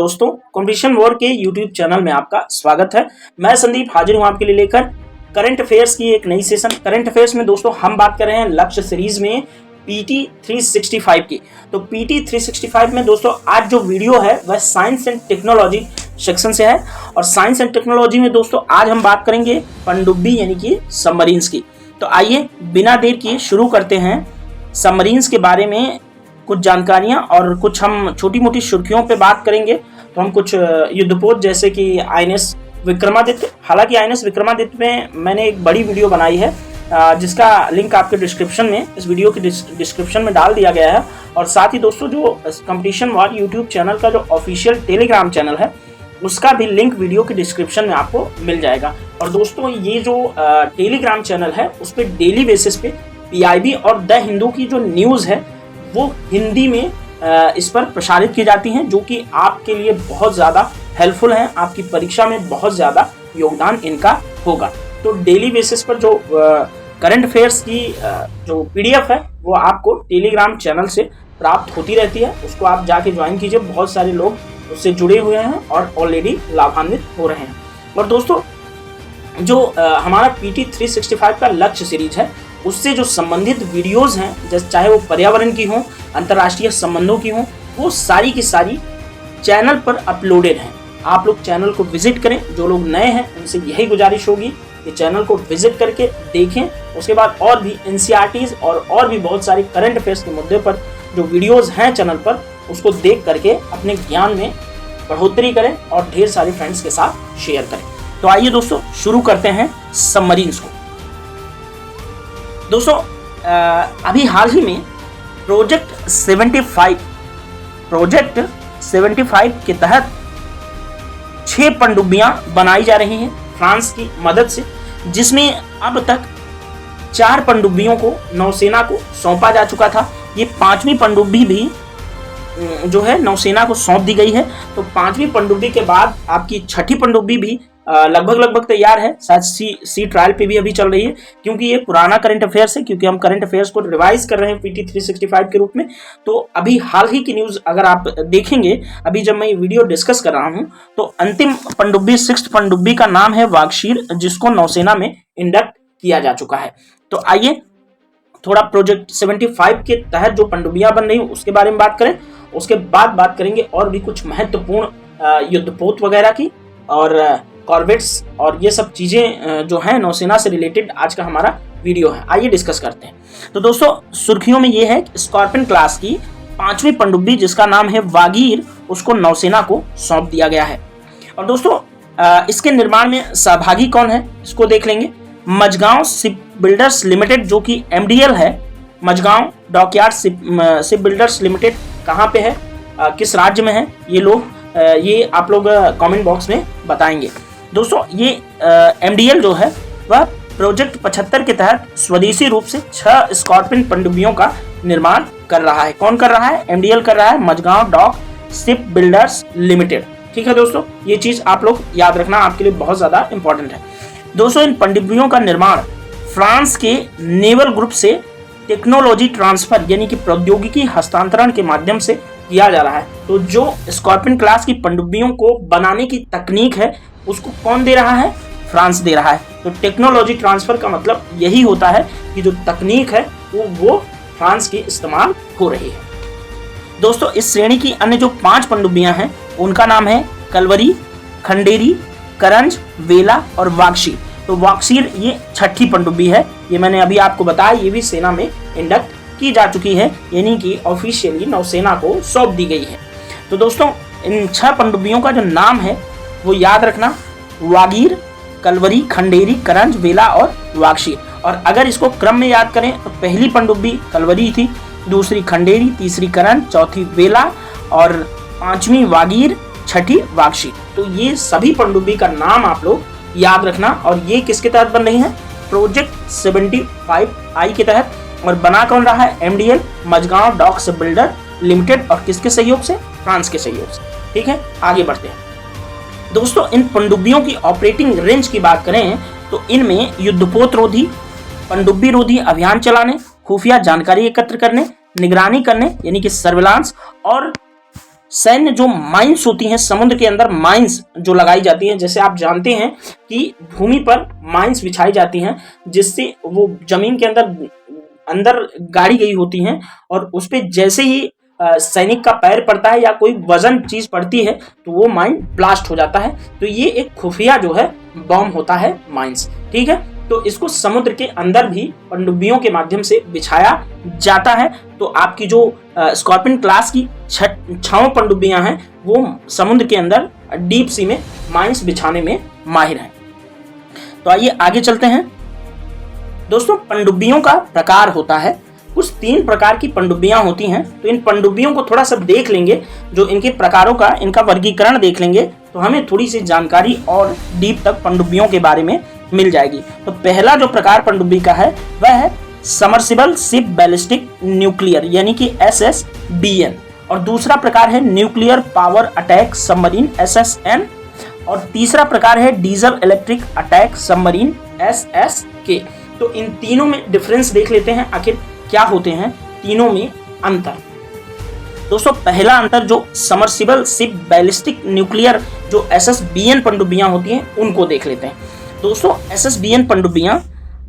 दोस्तों, competition war के YouTube channel में आपका स्वागत है। मैं संदीप हाजिर हूं आपके लिए लेकर करंट अफेयर्स की एक नई सेशन। करंट अफेयर्स में दोस्तों हम बात कर रहे हैं लक्ष्य सीरीज में पीटी 365 की। तो पीटी 365 में दोस्तों आज जो वीडियो है वह साइंस एंड टेक्नोलॉजी सेक्शन से है। और साइंस एंड टेक्नोलॉजी में दोस्तों आज हम बात करेंगे पनडुब्बी यानी कि सबमरीन्स की। तो आइए बिना देर किए शुरू करते हैं सबमरीन्स के बारे में कुछ जानकारियां और कुछ हम छोटी मोटी सुर्खियों पे बात करेंगे। तो हम कुछ युद्धपोत जैसे कि आईएनएस विक्रमादित्य, हालांकि आईएनएस विक्रमादित्य में मैंने एक बड़ी वीडियो बनाई है जिसका लिंक आपके डिस्क्रिप्शन में, इस वीडियो की डिस्क्रिप्शन में डाल दिया गया है। और साथ ही दोस्तों जो कॉम्पिटिशन वॉर यूट्यूब चैनल का जो ऑफिशियल टेलीग्राम चैनल है उसका भी लिंक वीडियो के डिस्क्रिप्शन में आपको मिल जाएगा। और दोस्तों ये जो टेलीग्राम चैनल है उस पर डेली बेसिस पे पीआईबी और द हिंदू की जो न्यूज़ है वो हिंदी में इस पर प्रसारित की जाती हैं, जो कि आपके लिए बहुत ज़्यादा हेल्पफुल हैं। आपकी परीक्षा में बहुत ज़्यादा योगदान इनका होगा। तो डेली बेसिस पर जो करंट अफेयर्स की जो पीडीएफ है वो आपको टेलीग्राम चैनल से प्राप्त होती रहती है। उसको आप जाके ज्वाइन कीजिए। बहुत सारे लोग उससे जुड़े हुए हैं और ऑलरेडी लाभान्वित हो रहे हैं। और दोस्तों जो हमारा पीटी 365 का लक्ष्य सीरीज है उससे जो संबंधित वीडियोस हैं, जैसे चाहे वो पर्यावरण की हो, अंतर्राष्ट्रीय संबंधों की हो, वो सारी की सारी चैनल पर अपलोडेड हैं। आप लोग चैनल को विजिट करें। जो लोग नए हैं उनसे यही गुजारिश होगी कि चैनल को विजिट करके देखें। उसके बाद और भी एनसीईआरटीज और भी बहुत सारी करंट अफेयर्स के मुद्दे पर जो वीडियोज़ हैं चैनल पर उसको देख करके अपने ज्ञान में बढ़ोतरी करें और ढेर सारे फ्रेंड्स के साथ शेयर करें। तो आइए दोस्तों शुरू करते हैं सबमरीन्स को। दोस्तों अभी हाल ही में प्रोजेक्ट 75 के तहत 6 पनडुब्बियां बनाई जा रही हैं फ्रांस की मदद से, जिसमें अब तक 4 पनडुब्बियों को नौसेना को सौंपा जा चुका था। ये 5वीं पनडुब्बी भी जो है नौसेना को सौंप दी गई है। तो 5वीं पनडुब्बी के बाद आपकी 6ठी पनडुब्बी भी लगभग तैयार है। शायद सी ट्रायल पे भी अभी चल रही है, क्योंकि ये पुराना करंट अफेयर्स है, क्योंकि हम करंट अफेयर्स को रिवाइज कर रहे हैं पीटी 365 के रूप में। तो अभी हाल ही की न्यूज अगर आप देखेंगे, अभी जब मैं ये वीडियो डिस्कस कर रहा हूं, तो अंतिम पनडुब्बी 6th पनडुब्बी का नाम है वागशीर, जिसको नौसेना में इंडक्ट किया जा चुका है। तो आइए थोड़ा प्रोजेक्ट 75 के तहत जो पनडुब्बियां बन रही हैं उसके बारे में बात करें। उसके बाद बात करेंगे और भी कुछ महत्वपूर्ण युद्धपोत वगैरह की और कॉर्वेट्स और ये सब चीजें जो हैं नौसेना से रिलेटेड आज का हमारा वीडियो है। आइए डिस्कस करते हैं। तो दोस्तों सुर्खियों में ये है कि स्कॉर्पियन क्लास की 5वीं पनडुब्बी जिसका नाम है वागीर, उसको नौसेना को सौंप दिया गया है। और दोस्तों इसके निर्माण में सहभागी कौन है इसको देख लेंगे। मझगांव शिप बिल्डर्स लिमिटेड जो कि एमडीएल है, Mazagaon dockyard ship builders limited कहाँ पे है, किस राज्य में है, ये आप लोग कमेंट बॉक्स में बताएंगे। दोस्तों ये एमडीएल जो है वह प्रोजेक्ट 75 के तहत स्वदेशी रूप से 6 स्कॉर्पियन पनडुब्बियों का निर्माण कर रहा है। कौन कर रहा है? एमडीएल कर रहा है, Mazagaon dock ship builders limited. ठीक है दोस्तों, ये चीज आप लोग याद रखना, आपके लिए बहुत ज्यादा इंपॉर्टेंट है। दोस्तों इन पनडुब्बियों का निर्माण फ्रांस के नेवल ग्रुप से टेक्नोलॉजी ट्रांसफर यानी कि प्रौद्योगिकी हस्तांतरण के माध्यम से किया जा रहा है। तो जो स्कॉर्पियन क्लास की पनडुब्बियों को बनाने की तकनीक है उसको कौन दे रहा है? फ्रांस दे रहा है। तो टेक्नोलॉजी ट्रांसफर का मतलब यही होता है कि जो तकनीक है वो फ्रांस की इस्तेमाल हो रही है। दोस्तों इस श्रेणी की अन्य जो 5 पनडुब्बियां हैं उनका नाम है कलवरी, खंडेरी, करंज, वेला और वागशीर। तो वागशीर ये 6ठी पनडुब्बी है। ये मैंने अभी आपको बताया, ये भी सेना में इंडक्ट की जा चुकी है, यानी कि ऑफिशियली नौसेना को सौंप दी गई है। तो दोस्तों इन 6 पनडुब्बियों का जो नाम है वो याद रखना, वागीर, कलवरी, खंडेरी, करंज, वेला और वागशीर। और अगर इसको क्रम में याद करें तो पहली पनडुब्बी कलवरी थी, दूसरी खंडेरी, तीसरी करंज, चौथी वेला और 5वीं वागीर, 6ठी वागशीर। तो ये सभी पनडुब्बी का नाम आप लोग याद रखना। और ये किसके तहत बन रही है? प्रोजेक्ट 75I के तहत। और बना कौन रहा है? MDL, Mazagaon dock ship builder limited. और किसके सहयोग से? फ्रांस के सहयोग से। ठीक है, आगे बढ़ते हैं। दोस्तों इन पनडुब्बियों की ऑपरेटिंग रेंज की बात करें तो इनमें युद्धपोत रोधी, पनडुब्बी रोधी अभियान चलाने, खुफिया जानकारी एकत्र करने, निगरानी करने यानी कि सर्विलांस और सैन्य जो माइंस होती हैं, समुद्र के अंदर माइंस जो लगाई जाती हैं, जैसे आप जानते हैं कि भूमि पर माइंस बिछाई जाती हैं जिससे वो जमीन के अंदर गाड़ी गई होती हैं और उस पे जैसे ही सैनिक का पैर पड़ता है या कोई वजन चीज पड़ती है तो वो माइन ब्लास्ट हो जाता है। तो ये एक खुफिया जो है बॉम्ब होता है माइंस, ठीक है। तो इसको समुद्र के अंदर भी पनडुब्बियों के माध्यम से बिछाया जाता है। तो आपकी जो स्कॉर्पियन क्लास की 6 पनडुब्बियां हैं वो समुद्र के अंदर डीप सी में माइंस बिछाने में माहिर हैं। तो आइए आगे चलते हैं दोस्तों। पनडुब्बियों का प्रकार होता है, कुछ 3 प्रकार की पनडुब्बियां होती हैं। तो इन पनडुब्बियों को थोड़ा सा देख लेंगे, जो इनके प्रकारों का इनका वर्गीकरण देख लेंगे तो हमें थोड़ी सी जानकारी और डीप तक पनडुब्बियों के बारे में मिल जाएगी। तो पहला जो प्रकार पनडुब्बी का है वह है सबमर्सिबल शिप बैलिस्टिक न्यूक्लियर यानी कि SSBN, और दूसरा प्रकार है nuclear power attack submarine SSN, और तीसरा प्रकार है diesel electric attack submarine SSK। तो इन तीनों में डिफरेंस देख लेते हैं, आखिर क्या होते हैं तीनों में अंतर। दोस्तों पहला अंतर जो सबमर्सिबल शिप बैलिस्टिक न्यूक्लियर जो SSBN पनडुब्बियां होती हैं उनको देख लेते हैं। दोस्तों SSBN पनडुब्बियां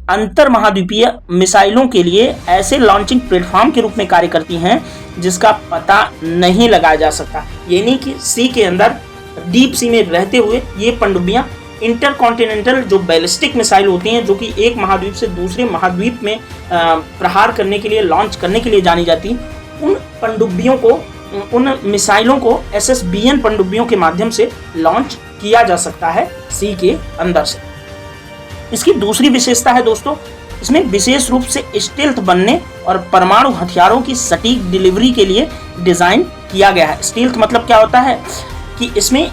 अंतर महाद्वीपीय मिसाइलों के लिए ऐसे लॉन्चिंग प्लेटफॉर्म के रूप में कार्य करती हैं जिसका पता नहीं लगाया जा सकता, यानी कि सी के अंदर डीप सी में रहते हुए ये पनडुब्बियां इंटरकॉन्टिनेंटल जो बैलिस्टिक मिसाइल होती हैं जो कि एक महाद्वीप से दूसरे महाद्वीप में प्रहार करने के लिए, लॉन्च करने के लिए जानी जाती, उन पनडुब्बियों को, उन मिसाइलों को SSBN पनडुब्बियों के माध्यम से लॉन्च किया जा सकता है सी के अंदर से। इसकी दूसरी विशेषता है दोस्तों, इसमें विशेष रूप से स्टेल्थ बनने और परमाणु हथियारों की सटीक डिलीवरी के लिए डिजाइन किया गया है। स्टेल्थ मतलब क्या होता है कि इसमें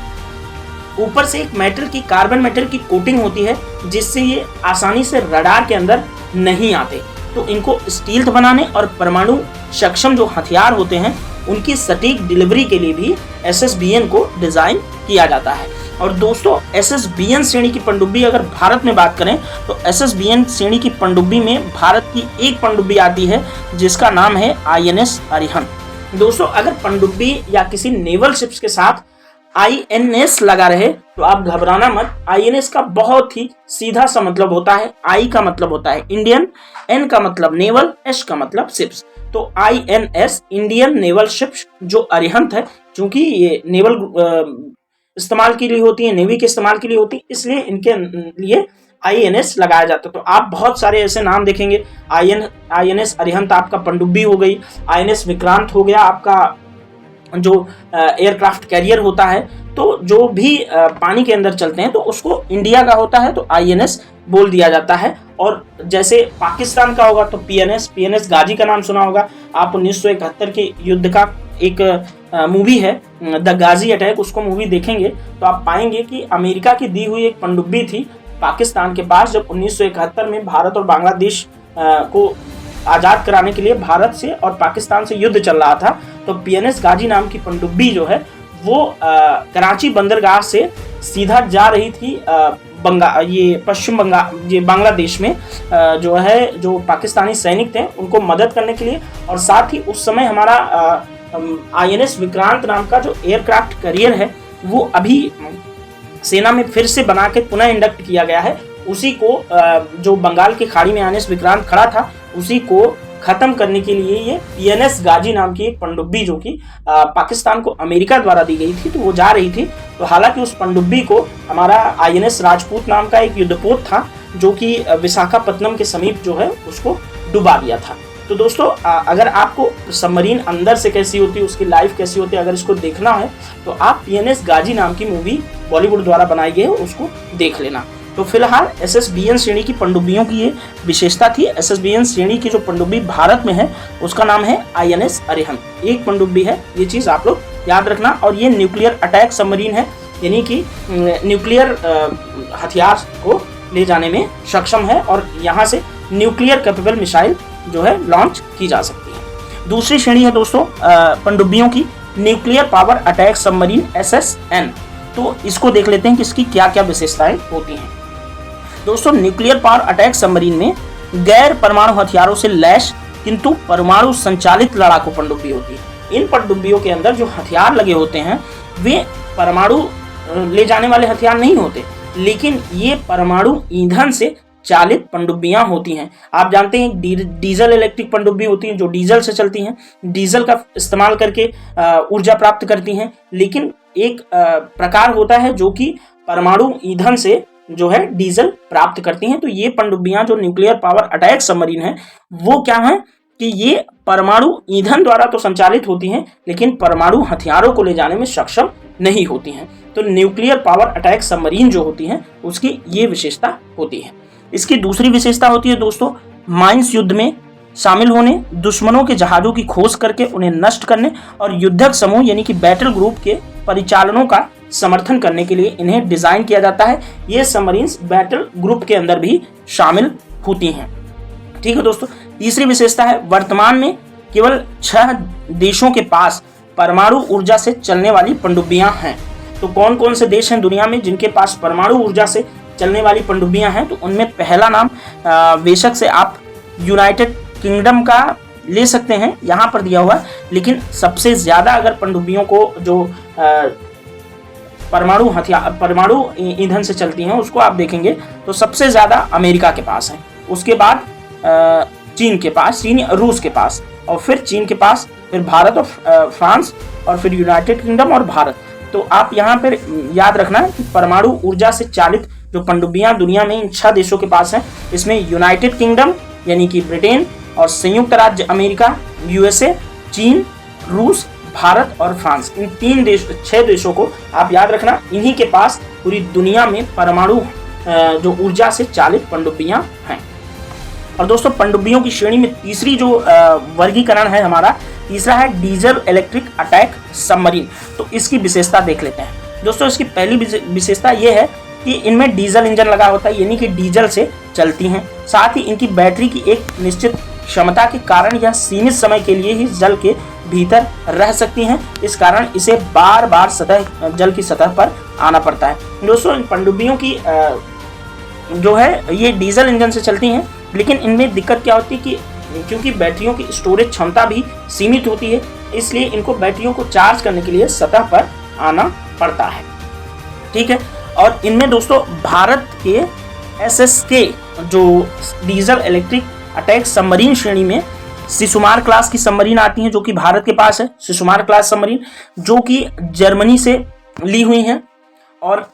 ऊपर से एक मेटल की, कार्बन मेटल की कोटिंग होती है जिससे ये आसानी से रडार के अंदर नहीं आते। तो इनको स्टील्थ बनाने और परमाणु सक्षम जो हथियार होते हैं उनकी सटीक डिलीवरी के लिए भी SSBN को डिजाइन किया जाता है। और दोस्तों SSBN श्रेणी की पनडुब्बी अगर भारत में बात करें तो SSBN श्रेणी की पनडुब्बी में भारत की एक पनडुब्बी आती है जिसका नाम है INS अरिहंत। दोस्तों अगर पनडुब्बी या किसी नेवल शिप्स के साथ INS लगा रहे तो आप घबराना मत। INS का बहुत ही सीधा सा मतलब होता है, I का मतलब होता है इंडियन, N का मतलब नेवल, S का मतलब शिप्स। तो INS इंडियन नेवल शिप्स जो अरिहंत है, क्योंकि ये नेवल इस्तेमाल के लिए होती है, नेवी के इस्तेमाल के लिए होती है, इसलिए इनके लिए INS लगाया जाता है। तो आप बहुत सारे ऐसे नाम देखेंगे, INS अरिहंत आपका पनडुब्बी हो गई, INS विक्रांत हो गया आपका जो एयरक्राफ्ट कैरियर होता है। तो जो भी पानी के अंदर चलते हैं तो उसको इंडिया का होता है तो INS बोल दिया जाता है। और जैसे पाकिस्तान का होगा तो PNS गाजी का नाम सुना होगा आप, 1971 के युद्ध का एक मूवी है द गाजी अटैक, उसको मूवी देखेंगे तो आप पाएंगे कि अमेरिका की दी हुई एक पनडुब्बी थी पाकिस्तान के पास, जब 1971 में भारत और बांग्लादेश को आज़ाद कराने के लिए भारत से और पाकिस्तान से युद्ध चल रहा था। तो PNS गाजी नाम की पनडुब्बी जो है वो कराची बंदरगाह से सीधा जा रही थी पश्चिम बंगाल, ये बांग्लादेश में जो पाकिस्तानी सैनिक थे उनको मदद करने के लिए। और साथ ही उस समय हमारा INS विक्रांत नाम का जो एयरक्राफ्ट कैरियर है वो अभी सेना में फिर से बना के पुनः इंडक्ट किया गया है। उसी को जो बंगाल की खाड़ी में INS विक्रांत खड़ा था उसी को खत्म करने के लिए ये PNS गाजी नाम की एक पनडुब्बी जो कि पाकिस्तान को अमेरिका द्वारा दी गई थी तो वो जा रही थी। तो हालांकि उस पनडुब्बी को हमारा INS राजपूत नाम का एक युद्धपोत था जो कि विशाखापत्तनम के समीप जो है उसको डुबा दिया था। तो दोस्तों अगर आपको सबमरीन अंदर से कैसी होती है, उसकी लाइफ कैसी होती है, अगर इसको देखना है तो आप PNS गाजी नाम की मूवी बॉलीवुड द्वारा बनाई गई है उसको देख लेना। तो फिलहाल SSBN श्रेणी की पनडुब्बियों की ये विशेषता थी। SSBN श्रेणी की जो पनडुब्बी भारत में है उसका नाम है INS अरिहंत, एक पनडुब्बी है, ये चीज़ आप लोग याद रखना। और ये न्यूक्लियर अटैक सबमरीन है, यानी कि न्यूक्लियर हथियार को ले जाने में सक्षम है और यहाँ से न्यूक्लियर कैपेबल मिसाइल जो है लॉन्च की जा सकती है। दूसरी श्रेणी है दोस्तों पनडुब्बियों की nuclear power attack submarine SSN। तो इसको देख लेते हैं कि इसकी क्या क्या विशेषताएं होती हैं। दोस्तों न्यूक्लियर पावर अटैक सबमरीन में गैर परमाणु हथियारों से लैस किंतु परमाणु संचालित लड़ाकू पनडुब्बी होती है। इन पनडुब्बियों के अंदर जो हथियार लगे होते हैं वे परमाणु ले जाने वाले हथियार नहीं होते, लेकिन ये परमाणु ईंधन से चालित पनडुब्बियां होती हैं। आप जानते हैं डीजल इलेक्ट्रिक पनडुब्बी होती हैं जो डीजल से चलती हैं, डीजल का इस्तेमाल करके ऊर्जा प्राप्त करती हैं। लेकिन एक प्रकार होता है जो कि परमाणु ईंधन से जो है डीजल प्राप्त करती हैं। तो ये पनडुब्बियां जो न्यूक्लियर पावर अटैक सबमरीन है वो क्या है कि ये परमाणु ईंधन द्वारा तो संचालित होती हैं लेकिन परमाणु हथियारों को ले जाने में सक्षम नहीं होती हैं। तो न्यूक्लियर पावर अटैक सबमरीन जो होती हैं उसकी ये विशेषता होती है। इसकी दूसरी विशेषता होती है दोस्तों माइंस युद्ध में शामिल होने, दुश्मनों के जहाजों की खोज करके उन्हें नष्ट करने और युद्धक समूह यानी कि बैटल ग्रुप के परिचालनों का समर्थन करने के लिए इन्हें डिजाइन किया जाता है। ये सबमरीन्स बैटल ग्रुप के अंदर भी शामिल होती हैं। ठीक है दोस्तों, तीसरी विशेषता है वर्तमान में केवल 6 देशों के पास परमाणु ऊर्जा से चलने वाली पनडुब्बियां हैं। तो कौन कौन से देश हैं दुनिया में जिनके पास परमाणु ऊर्जा से चलने वाली पनडुब्बियां हैं? तो उनमें पहला नाम बेशक से आप यूनाइटेड किंगडम का ले सकते हैं, यहाँ पर दिया हुआ है, लेकिन सबसे ज्यादा अगर पनडुब्बियों को जो परमाणु ईंधन से चलती हैं उसको आप देखेंगे तो सबसे ज्यादा अमेरिका के पास है, उसके बाद चीन के पास, रूस के पास, और फिर चीन के पास, फिर भारत और फ्रांस, और फिर यूनाइटेड किंगडम और भारत। तो आप यहाँ पर याद रखना कि परमाणु ऊर्जा से चालित जो पनडुब्बियां दुनिया में इन 6 देशों के पास हैं, इसमें यूनाइटेड किंगडम यानी कि ब्रिटेन और संयुक्त राज्य अमेरिका यूएसए, चीन, रूस, भारत और फ्रांस, इन 6 देशों को आप याद रखना। इन्हीं के पास पूरी दुनिया में परमाणु जो ऊर्जा से चालित पनडुब्बियां हैं। और दोस्तों पनडुब्बियों की श्रेणी में तीसरी जो वर्गीकरण है हमारा, तीसरा है डीजल इलेक्ट्रिक अटैक सबमरीन। तो इसकी विशेषता देख लेते हैं दोस्तों। इसकी पहली विशेषता यह है कि इनमें डीजल इंजन लगा होता है, यानी कि डीजल से चलती हैं। साथ ही इनकी बैटरी की एक निश्चित क्षमता के कारण यह सीमित समय के लिए ही जल के भीतर रह सकती हैं। इस कारण इसे बार बार जल की सतह पर आना पड़ता है। दोस्तों इन पनडुब्बियों की जो है ये डीजल इंजन से चलती हैं, लेकिन इनमें दिक्कत क्या होती है कि क्योंकि बैटरियों की स्टोरेज क्षमता भी सीमित होती है, इसलिए इनको बैटरियों को चार्ज करने के लिए सतह पर आना पड़ता है। ठीक है, और इनमें दोस्तों भारत के SSK जो डीजल इलेक्ट्रिक अटैक सबमरीन श्रेणी में शिशुमार क्लास की सबमरीन आती हैं जो कि भारत के पास है, शिशुमार क्लास सबमरीन जो कि जर्मनी से ली हुई हैं, और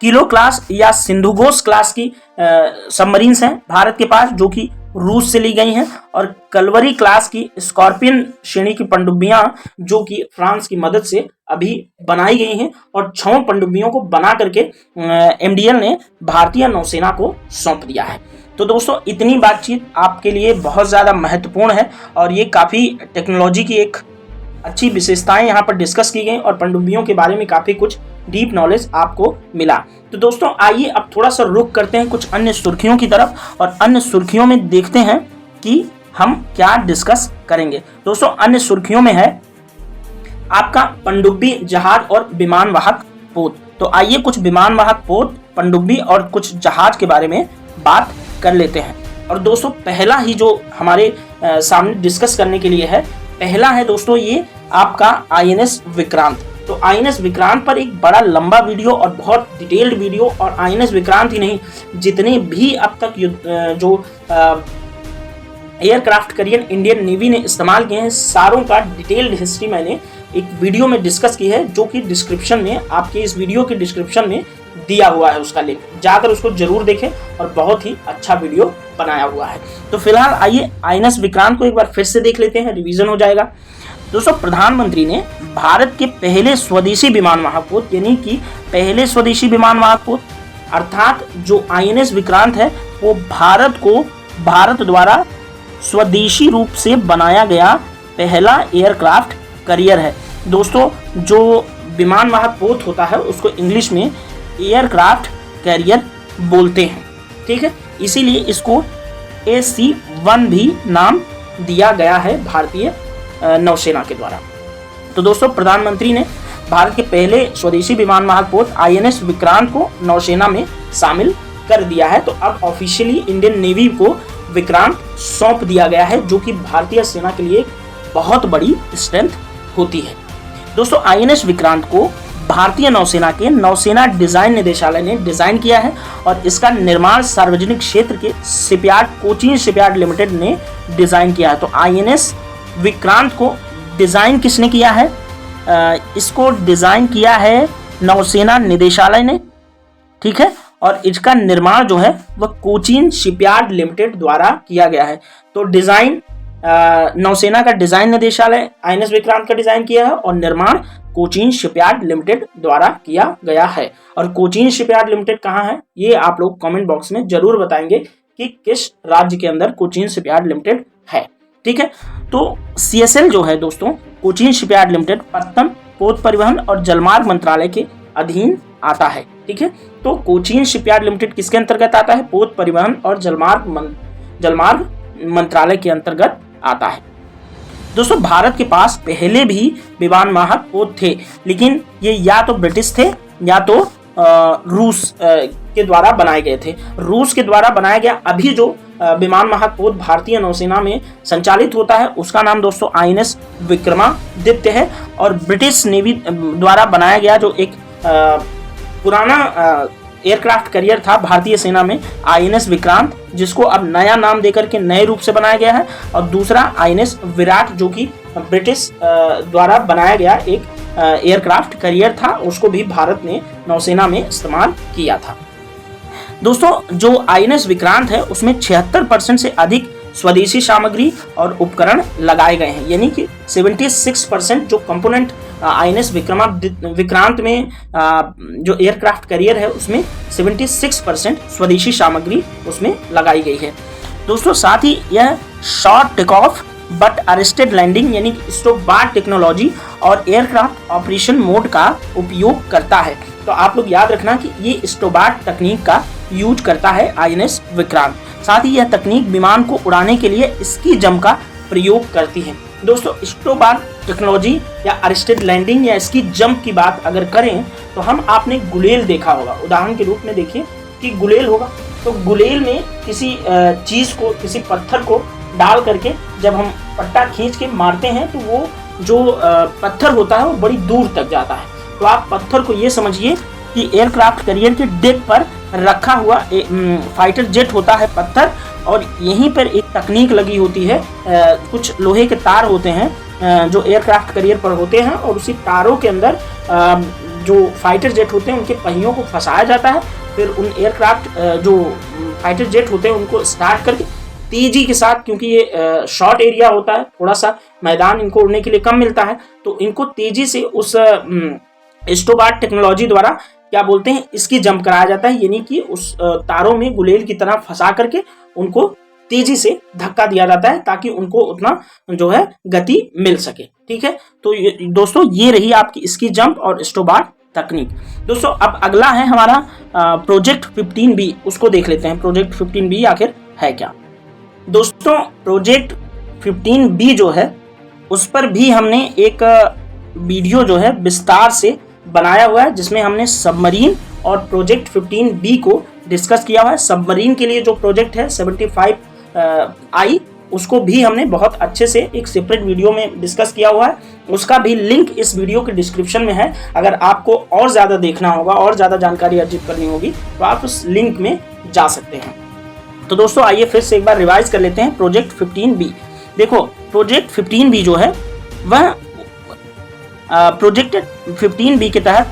किलो क्लास या सिंधुघोष क्लास की सबमरीन्स हैं भारत के पास जो कि रूस से ली गई हैं, और कलवरी क्लास की स्कॉर्पियन श्रेणी की पनडुब्बियां जो कि फ्रांस की मदद से अभी बनाई गई हैं, और 6 पनडुब्बियों को बना करके MDL ने भारतीय नौसेना को सौंप दिया है। तो दोस्तों इतनी बातचीत आपके लिए बहुत ज़्यादा महत्वपूर्ण है, और ये काफ़ी टेक्नोलॉजी की एक अच्छी विशेषताएं यहाँ पर डिस्कस की गई, और पनडुब्बियों के बारे में काफ़ी कुछ डीप नॉलेज आपको मिला। तो दोस्तों आइए अब थोड़ा सा रुक करते हैं कुछ अन्य सुर्खियों की तरफ, और अन्य सुर्खियों में देखते हैं कि हम क्या डिस्कस करेंगे। दोस्तों अन्य सुर्खियों में है आपका पनडुब्बी जहाज और विमान वाहक पोत। तो आइए कुछ विमान वाहक पोत, पनडुब्बी और कुछ जहाज के बारे में बात कर लेते हैं। और दोस्तों पहला ही जो हमारे सामने डिस्कस करने के लिए है, पहला है दोस्तों ये आपका INS विक्रांत। तो INS विक्रांत पर एक बड़ा लंबा वीडियो और बहुत डिटेल्ड वीडियो, और INS विक्रांत ही नहीं जितने भी अब तक जो एयरक्राफ्ट कैरियर इंडियन नेवी ने इस्तेमाल किए हैं सारों का डिटेल्ड हिस्ट्री मैंने एक वीडियो में डिस्कस की है, जो कि डिस्क्रिप्शन में, आपके इस वीडियो के डिस्क्रिप्शन में दिया हुआ है उसका लिंक, जाकर उसको जरूर देखें, और बहुत ही अच्छा वीडियो बनाया हुआ है। तो फिलहाल आइए INS विक्रांत को एक बार फिर से देख लेते हैं, रिवीजन हो जाएगा। दोस्तों प्रधानमंत्री ने भारत के पहले स्वदेशी विमान वाहक पोत, यानी कि पहले स्वदेशी विमान वाहक पोत अर्थात जो INS विक्रांत है वो भारत द्वारा स्वदेशी रूप से बनाया गया पहला एयरक्राफ्ट कैरियर है। दोस्तों जो विमान वाहक पोत होता है उसको इंग्लिश में एयरक्राफ्ट कैरियर बोलते हैं, ठीक है, इसीलिए इसको AC-1 भी नाम दिया गया है भारतीय नौसेना के द्वारा। तो दोस्तों प्रधानमंत्री ने भारत के पहले स्वदेशी विमान वाहक पोत INS विक्रांत को नौसेना में शामिल कर दिया है। तो अब ऑफिशियली इंडियन नेवी को विक्रांत सौंप दिया गया है, जो कि भारतीय सेना के लिए बहुत बड़ी स्ट्रेंथ होती है। दोस्तों INS विक्रांत को भारतीय नौसेना के नौसेना डिजाइन निदेशालय ने डिजाइन किया है और इसका निर्माण सार्वजनिक क्षेत्र के शिपयार्ड कोचीन शिपयार्ड लिमिटेड ने डिजाइन किया है। तो INS विक्रांत को डिजाइन किसने किया है? इसको डिजाइन किया है नौसेना निदेशालय ने, ठीक है, और इसका निर्माण जो है वह कोचीन शिपयार्ड लिमिटेड द्वारा किया गया है। तो डिजाइन नौसेना का डिजाइन निदेशालय INS विक्रांत का डिजाइन किया है और निर्माण कोचीन शिपयार्ड लिमिटेड द्वारा किया गया है। और कोचीन शिपयार्ड लिमिटेड कहाँ है ये आप लोग कमेंट बॉक्स में जरूर बताएंगे कि किस राज्य के अंदर कोचीन शिपयार्ड लिमिटेड है, ठीक है। तो CSL जो है दोस्तों कोचीन शिपयार्ड लिमिटेड पत्तन पोत परिवहन और जलमार्ग मंत्रालय के अधीन आता है, ठीक है। तो कोचीन शिपयार्ड लिमिटेड किसके अंतर्गत आता है? पोत परिवहन और जलमार्ग मंत्रालय के अंतर्गत आता है। दोस्तों भारत के पास पहले भी विमान वाहक पोत थे, लेकिन ये या तो ब्रिटिश थे या तो रूस के द्वारा बनाए गए थे। रूस के द्वारा बनाया गया अभी जो विमान वाहक पोत भारतीय नौसेना में संचालित होता है उसका नाम दोस्तों INS विक्रमादित्य है। और ब्रिटिश नेवी द्वारा बनाया गया जो एक पुराना एयरक्राफ्ट कैरियर था भारतीय सेना में INS विक्रांत, जिसको अब नया नाम देकर के नए रूप से बनाया गया है। और दूसरा INS विराट जो कि ब्रिटिश द्वारा बनाया गया एक एयरक्राफ्ट कैरियर था, उसको भी भारत ने नौसेना में इस्तेमाल किया था। दोस्तों जो INS विक्रांत है उसमें 76% से अधिक स्वदेशी सामग्री और उपकरण लगाए गए हैं, यानी कि 76% जो कंपोनेंट INS विक्रांत में जो एयरक्राफ्ट कैरियर है उसमें 76% स्वदेशी सामग्री उसमें लगाई गई है। दोस्तों साथ ही यह short take off but arrested landing यानी स्टॉप टेक्नोलॉजी और एयरक्राफ्ट ऑपरेशन मोड का उपयोग करता है। तो आप लोग याद रखना कि ये स्टॉप तकनीक का यूज करता है INS विक्रांत। साथ ही यह तकनीक विमान को उड़ाने के लिए स्की जंप का प्रयोग करती है। दोस्तों स्टॉप टेक्नोलॉजी या अरेस्टेड लैंडिंग या स्की जंप की बात अगर करें तो हम आपने गुलेल देखा होगा। उदाहरण के रूप में देखिए कि गुलेल होगा, तो गुलेल में किसी चीज को, किसी पत्थर को डाल करके जब हम पट्टा खींच के मारते हैं तो वो जो पत्थर होता है वो बड़ी दूर तक जाता है। तो आप पत्थर को ये समझिए कि एयरक्राफ्ट कैरियर के डेक पर रखा हुआ फाइटर जेट होता है पत्थर, और यहीं पर एक तकनीक लगी होती है, कुछ लोहे के तार होते हैं जो एयरक्राफ्ट कैरियर पर होते हैं, और उसी तारों के अंदर जो फाइटर जेट होते हैं उनके पहियों को फंसाया जाता है। फिर उन एयरक्राफ्ट जो फाइटर जेट होते हैं उनको स्टार्ट करके तेजी के साथ, क्योंकि ये शॉर्ट एरिया होता है, थोड़ा सा मैदान इनको उड़ने के लिए कम मिलता है, तो इनको तेजी से उस स्टॉप टेक्नोलॉजी द्वारा क्या बोलते हैं इसकी जंप कराया जाता है, यानी कि उस तारों में गुलेल की तरह फंसा करके उनको तेजी से धक्का दिया जाता है ताकि उनको उतना जो है गति मिल सके, ठीक है। तो दोस्तों ये रही आपकी इसकी जंप और स्टॉप तकनीक। दोस्तों अब अगला है हमारा प्रोजेक्ट 15B, उसको देख लेते हैं। प्रोजेक्ट 15B आखिर है क्या? दोस्तों प्रोजेक्ट 15B जो है उस पर भी हमने एक वीडियो जो है विस्तार से बनाया हुआ है, जिसमें हमने सबमरीन और प्रोजेक्ट 15B को डिस्कस किया हुआ है। सबमरीन के लिए जो प्रोजेक्ट है 75I उसको भी हमने बहुत अच्छे से एक सेपरेट वीडियो में डिस्कस किया हुआ है, उसका भी लिंक इस वीडियो के डिस्क्रिप्शन में है। अगर आपको और ज़्यादा देखना होगा और ज़्यादा जानकारी अर्जित करनी होगी तो आप उस लिंक में जा सकते हैं। तो दोस्तों आइए फिर से एक बार रिवाइज कर लेते हैं प्रोजेक्ट 15B। देखो प्रोजेक्ट 15B जो है वह प्रोजेक्ट 15B के तहत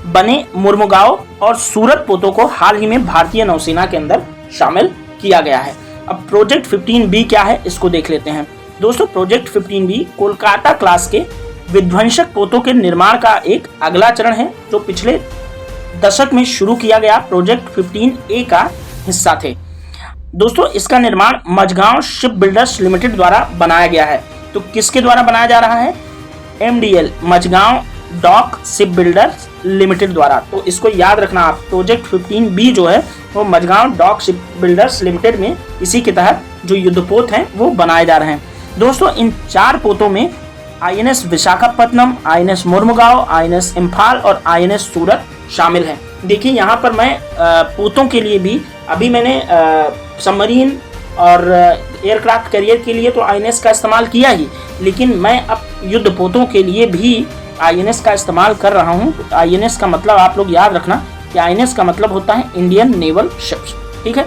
बने मुर्मुगांव और सूरत पोतों को हाल ही में भारतीय नौसेना के अंदर शामिल किया गया है। अब प्रोजेक्ट 15B क्या है इसको देख लेते हैं। दोस्तों प्रोजेक्ट 15B कोलकाता क्लास के विध्वंसक पोतों के निर्माण का एक अगला चरण है, जो पिछले दशक में शुरू किया गया प्रोजेक्ट 15A का हिस्सा थे। दोस्तों इसका निर्माण मझगांव शिप बिल्डर्स लिमिटेड द्वारा बनाया गया है। तो किसके द्वारा बनाया जा रहा है? MDL Mazagaon dock ship builders limited द्वारा। तो इसको याद रखना आप, प्रोजेक्ट 15B जो है वो Mazagaon dock ship builders limited में इसी के तहत जो युद्धपोत हैं वो बनाए जा रहे हैं। दोस्तों इन 4 पोतों में INS Visakhapatnam, INS Mormugao, INS Imphal और INS सूरत शामिल हैं। देखिए यहाँ पर मैं पोतों के लिए भी अभी मैंने सबमरीन और एयरक्राफ्ट कैरियर के लिए तो आईएनएस का इस्तेमाल किया ही, लेकिन मैं अब युद्धपोतों के लिए भी आईएनएस का इस्तेमाल कर रहा हूँ। आईएनएस का मतलब आप लोग याद रखना कि आईएनएस का मतलब होता है इंडियन नेवल शिप्स। ठीक है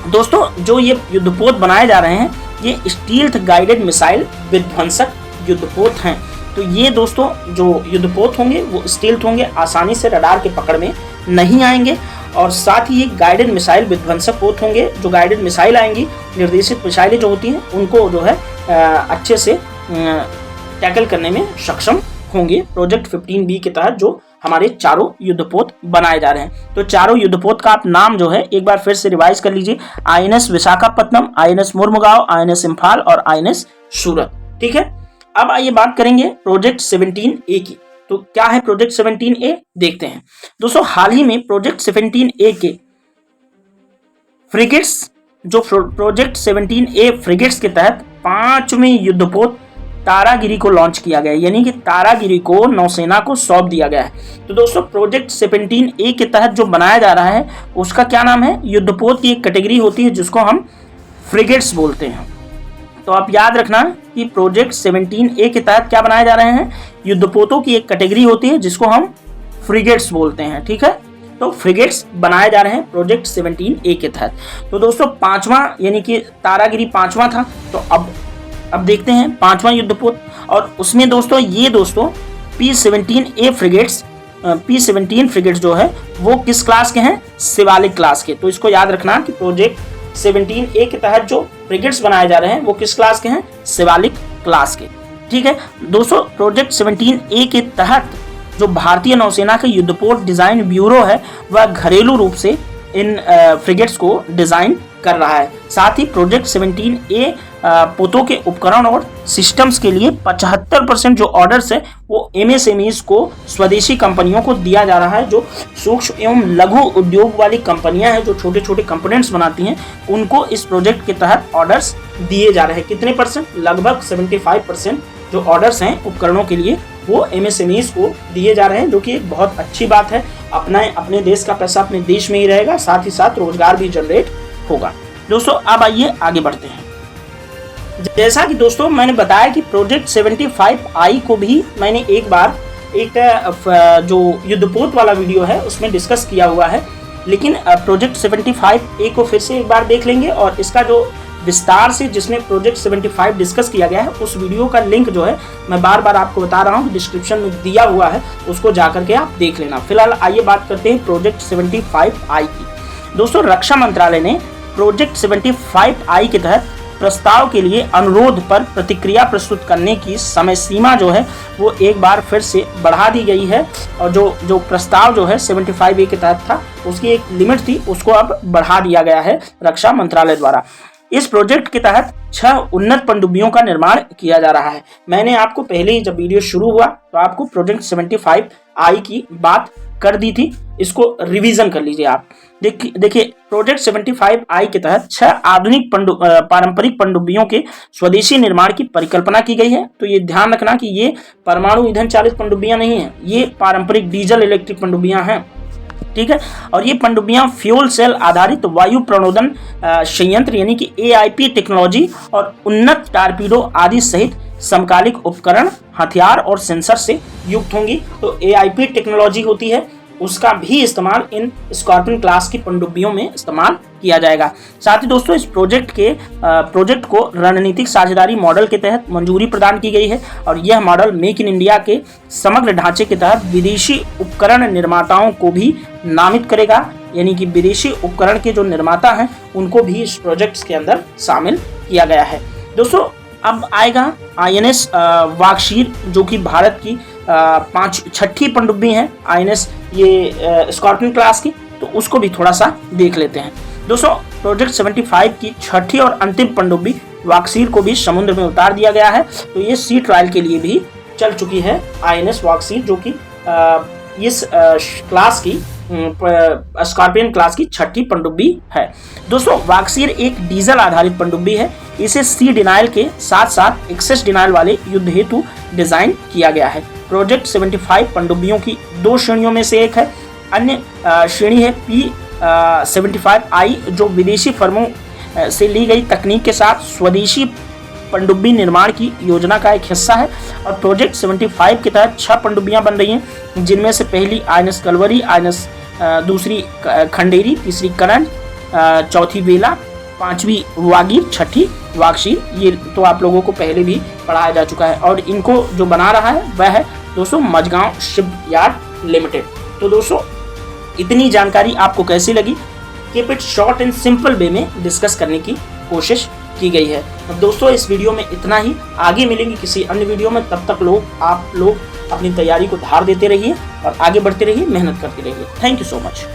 दोस्तों, जो ये युद्धपोत बनाए जा रहे हैं ये स्टील्थ गाइडेड मिसाइल विध्वंसक युद्धपोत हैं। तो ये दोस्तों जो युद्धपोत होंगे वो स्टील्थ होंगे, आसानी से रडार के पकड़ में नहीं आएंगे, और साथ ही ये गाइडेड मिसाइल विध्वंसक पोत होंगे। जो गाइडेड मिसाइल आएंगी, निर्देशित मिसाइलें जो होती हैं उनको जो है अच्छे से टैकल करने में सक्षम होंगे। प्रोजेक्ट 15B के तहत जो हमारे चारों युद्धपोत बनाए जा रहे हैं, तो चारों युद्धपोत का आप नाम जो है एक बार फिर से रिवाइज कर लीजिए। INS Visakhapatnam, INS Mormugao, INS Imphal और आईएनएस सूरत। ठीक है, अब आइए बात करेंगे प्रोजेक्ट 17A की। तो क्या है प्रोजेक्ट 17A, देखते हैं दोस्तों। हाल ही में प्रोजेक्ट 17A के फ्रिगेट्स, जो प्रोजेक्ट 17A फ्रिगेट्स के तहत 5वें युद्धपोत तारागिरी को लॉन्च किया गया है, यानी कि तारागिरी को नौसेना को सौंप दिया गया है। तो दोस्तों प्रोजेक्ट 17A के तहत जो बनाया जा रहा है उसका क्या नाम है, युद्धपोत की एक कैटेगरी होती है जिसको हम फ्रिगेट्स बोलते हैं। तो आप याद रखना कि प्रोजेक्ट 17A के तहत क्या बनाए जा रहे हैं, युद्धपोतों की एक कैटेगरी होती है जिसको हम फ्रिगेट्स बोलते हैं। ठीक है, तो फ्रिगेट्स बनाए जा रहे हैं प्रोजेक्ट 17A के तहत। तो दोस्तों 5वां यानी कि तारागिरी 5वां था, तो अब देखते हैं 5वां युद्धपोत। और उसमें दोस्तों ये दोस्तों P-17A फ्रिगेट्स, P-17 फ्रिगेट्स जो है वो किस क्लास के हैं, शिवालिक क्लास के। तो इसको याद रखना कि प्रोजेक्ट 17A के तहत जो फ्रिगेट्स बनाए जा रहे हैं वो किस क्लास के हैं, शिवालिक क्लास के। ठीक है दोस्तों, प्रोजेक्ट 17A के तहत जो भारतीय नौसेना का युद्धपोत डिजाइन ब्यूरो है वह घरेलू रूप से इन फ्रिगेट्स को डिजाइन कर रहा है। साथ ही प्रोजेक्ट 17A पोतों के उपकरण और सिस्टम्स के लिए 75% जो ऑर्डर्स है वो MSMEs को, स्वदेशी कंपनियों को दिया जा रहा है। जो सूक्ष्म एवं लघु उद्योग वाली कंपनियां हैं जो छोटे छोटे कंपोनेंट्स बनाती हैं उनको इस प्रोजेक्ट के तहत ऑर्डर्स दिए जा रहे हैं। कितने परसेंट, लगभग 75% जो ऑर्डर्स हैं उपकरणों के लिए वो MSMEs को दिए जा रहे हैं, जो कि एक बहुत अच्छी बात है। अपने देश का पैसा अपने देश में ही रहेगा, साथ ही साथ रोजगार भी जनरेट होगा। दोस्तों अब आइए आगे बढ़ते हैं। जैसा कि दोस्तों मैंने बताया कि प्रोजेक्ट 75I को भी मैंने एक बार जो युद्धपोत वाला वीडियो है उसमें डिस्कस किया हुआ है, लेकिन प्रोजेक्ट 75A को फिर से एक बार देख लेंगे और इसका जो विस्तार से जिसमें प्रोजेक्ट 75 डिस्कस किया गया है उस वीडियो का लिंक जो है मैं बार बार आपको बता रहा हूँ डिस्क्रिप्शन में दिया हुआ है, उसको जाकर के आप देख लेना। फिलहाल आइए बात करते हैं प्रोजेक्ट 75I की। दोस्तों रक्षा मंत्रालय ने प्रोजेक्ट 75I के तहत प्रस्ताव के लिए अनुरोध पर प्रतिक्रिया प्रस्तुत करने की समय सीमा जो है वो एक बार फिर से बढ़ा दी गई है, और जो प्रस्ताव जो है 75A के तहत था उसकी एक लिमिट थी, उसको अब बढ़ा दिया गया है रक्षा मंत्रालय द्वारा। इस प्रोजेक्ट के तहत 6 उन्नत पनडुब्बियों का निर्माण किया जा रहा है। मैंने आपको पहले ही जब वीडियो शुरू हुआ तो आपको प्रोजेक्ट 75I की बात कर दी थी, इसको रिवीजन कर लीजिए आप। देखिए प्रोजेक्ट 75I के तहत 6 आधुनिक पारंपरिक पनडुब्बियों के स्वदेशी निर्माण की परिकल्पना की गई है। तो ये ध्यान रखना कि ये परमाणु ईंधन चालित पनडुब्बियां नहीं है, ये पारंपरिक डीजल इलेक्ट्रिक पनडुब्बियां हैं। ठीक है, और ये पनडुब्बियां फ्यूल सेल आधारित वायु प्रणोदन संयंत्र यानी कि AIP टेक्नोलॉजी और उन्नत टारपीडो आदि सहित समकालिक उपकरण, हथियार और सेंसर से युक्त होंगी। तो AIP टेक्नोलॉजी होती है उसका भी इस्तेमाल इन स्कॉर्पियन क्लास की पनडुब्बियों में इस्तेमाल किया जाएगा। साथ ही दोस्तों इस प्रोजेक्ट को रणनीतिक साझेदारी मॉडल के तहत मंजूरी प्रदान की गई है, और यह मॉडल मेक इन इंडिया के समग्र ढांचे के तहत विदेशी उपकरण निर्माताओं को भी नामित करेगा, यानी कि विदेशी उपकरण के जो निर्माता हैं उनको भी इस प्रोजेक्ट के अंदर शामिल किया गया है। दोस्तों अब आएगा INS वागशीर, जो कि भारत की 6ठी पनडुब्बी है INS ये स्कॉर्पियन क्लास की, तो उसको भी थोड़ा सा देख लेते हैं। दोस्तों प्रोजेक्ट 75 की 6ठी और अंतिम पनडुब्बी वागशीर को भी समुद्र में उतार दिया गया है। तो ये सी ट्रायल के लिए भी चल चुकी है INS वागशीर, जो कि इस क्लास की स्कॉर्पियन क्लास की 6ठी पनडुब्बी है। दोस्तों वागशीर एक डीजल आधारित पनडुब्बी है, इसे सी डिनाइल के साथ साथ एक्सेस डिनाइल वाले युद्ध हेतु डिजाइन किया गया है। प्रोजेक्ट 75 पनडुब्बियों की 2 श्रेणियों में से एक है। अन्य श्रेणी है P-75I, जो विदेशी फर्मों से ली गई तकनीक के साथ स्वदेशी पनडुब्बी निर्माण की योजना का एक हिस्सा है और प्रोजेक्ट 75 के तहत 6 पनडुब्बियां बन रही हैं, जिनमें से पहली INS कलवरी, दूसरी खंडेरी, तीसरी करण, चौथी वेला, पांचवी वागीर, छठी वागशीर। ये तो आप लोगों को पहले भी पढ़ाया जा चुका है और इनको जो बना रहा है वह है दोस्तों मझगांव शिपयार्ड लिमिटेड। तो दोस्तों इतनी जानकारी आपको कैसी लगी? Keep it short and simple way में डिस्कस करने की कोशिश की गई है। तो दोस्तों इस वीडियो में इतना ही, आगे मिलेंगे किसी अन्य वीडियो में। तब तक आप लोग अपनी तैयारी को धार देते रहिए और आगे बढ़ते रहिए, मेहनत करते रहिए। Thank you so much.